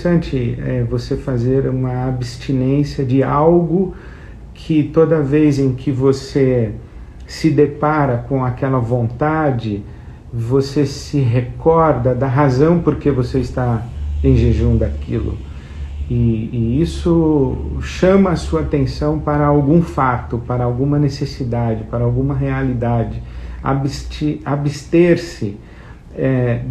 interessante você fazer uma abstinência de algo que toda vez em que você se depara com aquela vontade, você se recorda da razão por que você está em jejum daquilo. E isso chama a sua atenção para algum fato, para alguma necessidade, para alguma realidade. Abster-se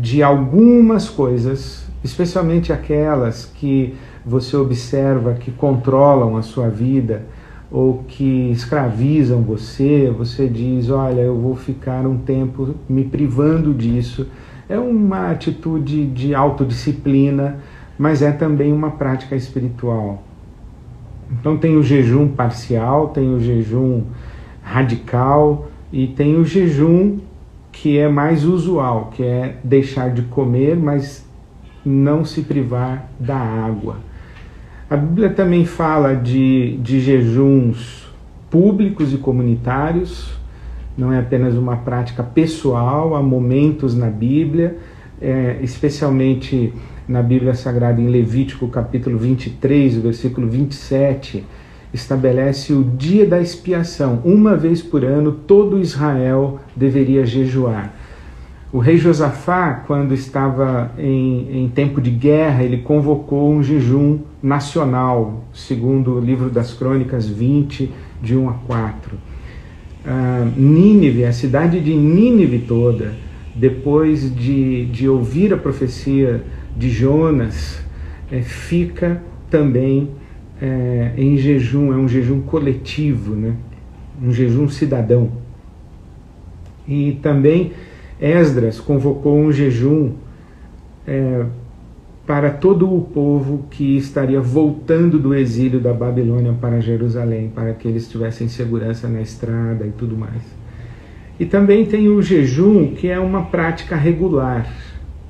de algumas coisas, especialmente aquelas que você observa que controlam a sua vida ou que escravizam você, você diz, olha, eu vou ficar um tempo me privando disso. É uma atitude de autodisciplina, mas é também uma prática espiritual. Então tem o jejum parcial, tem o jejum radical e tem o jejum que é mais usual, que é deixar de comer, mas não se privar da água. A Bíblia também fala de jejuns públicos e comunitários, não é apenas uma prática pessoal, há momentos na Bíblia, especialmente na Bíblia Sagrada, em Levítico capítulo 23, versículo 27, estabelece o dia da expiação. Uma vez por ano, todo Israel deveria jejuar. O rei Josafá, quando estava em tempo de guerra, ele convocou um jejum nacional, segundo o livro das Crônicas 20, de 1 a 4. Nínive, a cidade de Nínive toda, depois de ouvir a profecia de Jonas, fica também em jejum, é um jejum coletivo, né? Um jejum cidadão. E também Esdras convocou um jejum para todo o povo que estaria voltando do exílio da Babilônia para Jerusalém, para que eles tivessem segurança na estrada e tudo mais. E também tem o jejum, que é uma prática regular.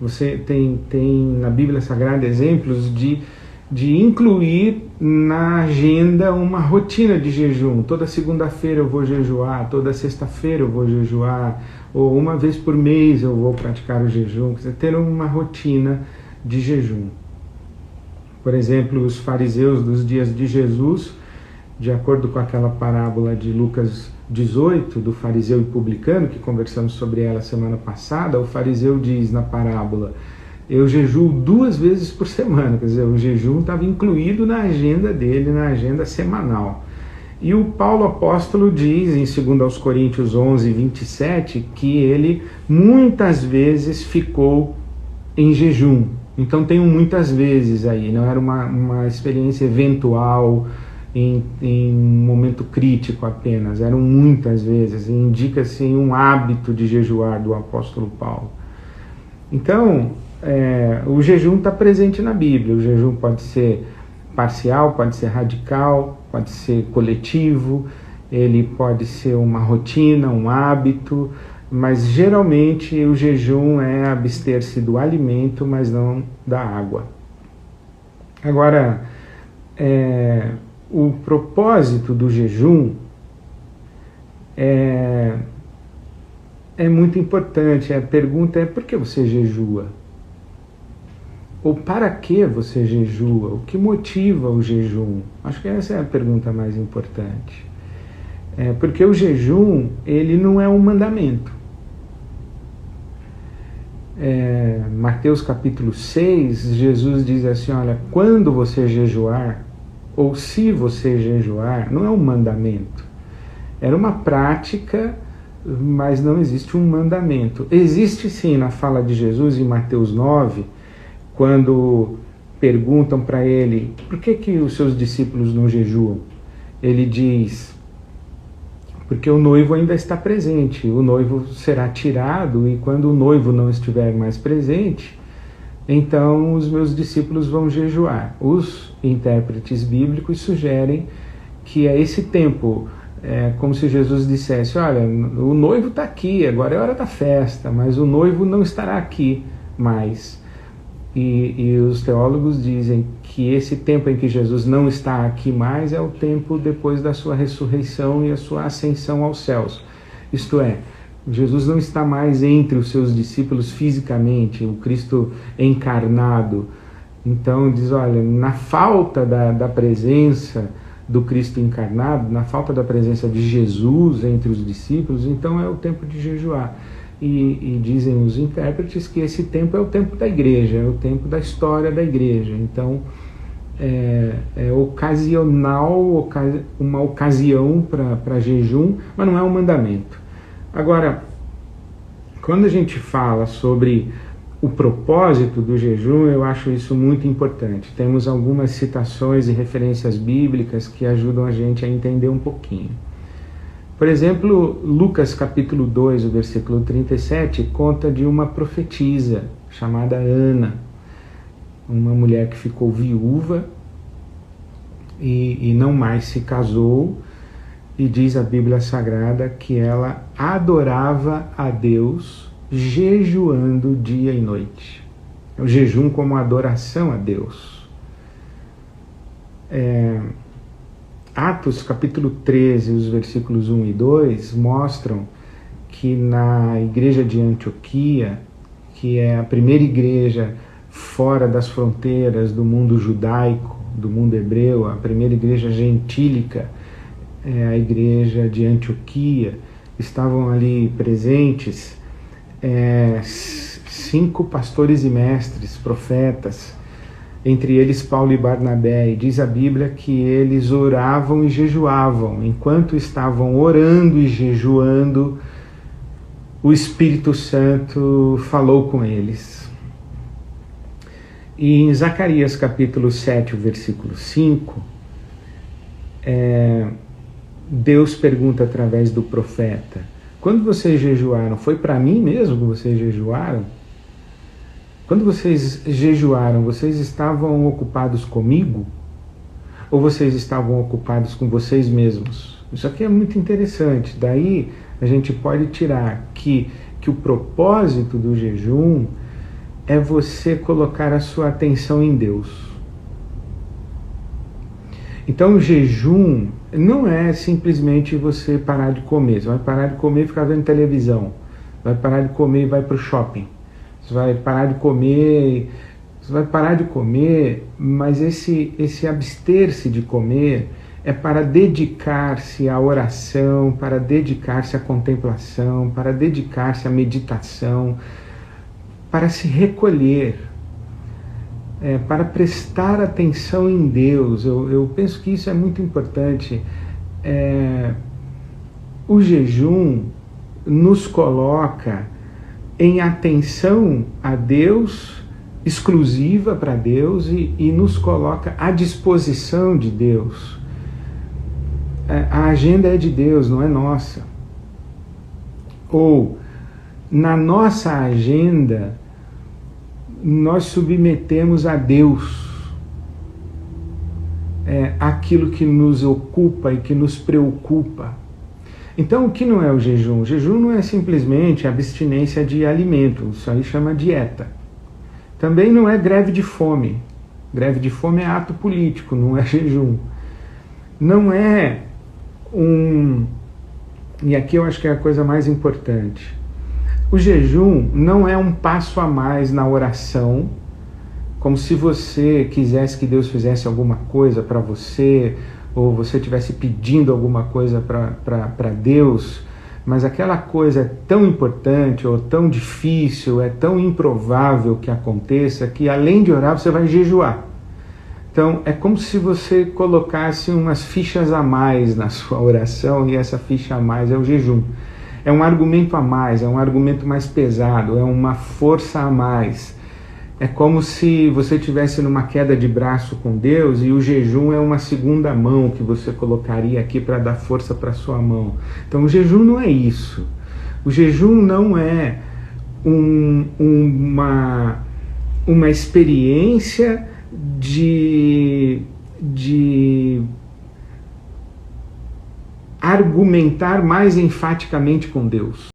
Você tem na Bíblia Sagrada exemplos de incluir na agenda uma rotina de jejum. Toda segunda-feira eu vou jejuar, toda sexta-feira eu vou jejuar, ou uma vez por mês eu vou praticar o jejum. Quer dizer, ter uma rotina de jejum. Por exemplo, os fariseus dos dias de Jesus, de acordo com aquela parábola de Lucas 18, do fariseu e publicano, que conversamos sobre ela semana passada, o fariseu diz na parábola, eu jejuo 2 vezes por semana, quer dizer, o jejum estava incluído na agenda dele, na agenda semanal. E o Paulo apóstolo diz em 2 Coríntios 11, 27, que ele muitas vezes ficou em jejum. Então tem um muitas vezes aí, não era uma experiência eventual, em um momento crítico apenas, eram muitas vezes, indica-se um hábito de jejuar do apóstolo Paulo. Então, o jejum está presente na Bíblia. O jejum pode ser parcial, pode ser radical, pode ser coletivo, ele pode ser uma rotina, um hábito, mas geralmente o jejum é abster-se do alimento, mas não da água. Agora, o propósito do jejum é muito importante. A pergunta é: por que você jejua? Ou para que você jejua? O que motiva o jejum? Acho que essa é a pergunta mais importante. Porque o jejum, ele não é um mandamento. Mateus capítulo 6, Jesus diz assim, olha, quando você jejuar, ou se você jejuar, não é um mandamento. Era uma prática, mas não existe um mandamento. Existe sim na fala de Jesus em Mateus 9, quando perguntam para ele, por que os seus discípulos não jejuam? Ele diz, porque o noivo ainda está presente, o noivo será tirado, e quando o noivo não estiver mais presente, então os meus discípulos vão jejuar. Os intérpretes bíblicos sugerem que é esse tempo, como se Jesus dissesse, olha, o noivo está aqui, agora é hora da festa, mas o noivo não estará aqui mais. E os teólogos dizem que esse tempo em que Jesus não está aqui mais é o tempo depois da sua ressurreição e a sua ascensão aos céus. Isto é, Jesus não está mais entre os seus discípulos fisicamente, o Cristo encarnado Então diz, olha, na falta da presença do Cristo encarnado, na falta da presença de Jesus entre os discípulos, então é o tempo de jejuar. E dizem os intérpretes que esse tempo é o tempo da igreja, é o tempo da história da igreja. Então é ocasional, uma ocasião para jejum, mas não é um mandamento. Agora, quando a gente fala sobre o propósito do jejum, eu acho isso muito importante. Temos algumas citações e referências bíblicas que ajudam a gente a entender um pouquinho. Por exemplo, Lucas capítulo 2, o versículo 37, conta de uma profetisa chamada Ana, uma mulher que ficou viúva e não mais se casou, e diz a Bíblia Sagrada que ela adorava a Deus jejuando dia e noite. O jejum como adoração a Deus. Atos capítulo 13, os versículos 1 e 2 mostram que na igreja de Antioquia, que é a primeira igreja fora das fronteiras do mundo judaico, do mundo hebreu, a primeira igreja gentílica, a igreja de Antioquia, estavam ali presentes 5 pastores e mestres, profetas, entre eles Paulo e Barnabé, e diz a Bíblia que eles oravam e jejuavam. Enquanto estavam orando e jejuando, o Espírito Santo falou com eles. E em Zacarias capítulo 7, o versículo 5, Deus pergunta através do profeta: quando vocês jejuaram, foi para mim mesmo que vocês jejuaram? Quando vocês jejuaram, vocês estavam ocupados comigo? Ou vocês estavam ocupados com vocês mesmos? Isso aqui é muito interessante. Daí a gente pode tirar que o propósito do jejum é você colocar a sua atenção em Deus. Então o jejum não é simplesmente você parar de comer. Você vai parar de comer e ficar vendo televisão. Vai parar de comer e vai para o shopping. Você vai parar de comer, mas esse abster-se de comer é para dedicar-se à oração, para dedicar-se à contemplação, para dedicar-se à meditação, para se recolher, para prestar atenção em Deus. Eu penso que isso é muito importante. O jejum nos coloca em atenção a Deus, exclusiva para Deus, e nos coloca à disposição de Deus. A agenda é de Deus, não é nossa. Ou, na nossa agenda, nós submetemos a Deus aquilo que nos ocupa e que nos preocupa. Então, o que não é o jejum? O jejum não é simplesmente abstinência de alimento, isso aí chama dieta. Também não é greve de fome. Greve de fome é ato político, não é jejum. Não é e aqui eu acho que é a coisa mais importante. O jejum não é um passo a mais na oração, como se você quisesse que Deus fizesse alguma coisa para você, ou você estivesse pedindo alguma coisa para Deus, mas aquela coisa é tão importante, ou tão difícil, é tão improvável que aconteça, que além de orar, você vai jejuar. Então, é como se você colocasse umas fichas a mais na sua oração, e essa ficha a mais é o jejum. É um argumento a mais, é um argumento mais pesado, é uma força a mais. É como se você estivesse numa queda de braço com Deus e o jejum é uma segunda mão que você colocaria aqui para dar força para a sua mão. Então o jejum não é isso. O jejum não é uma experiência de argumentar mais enfaticamente com Deus.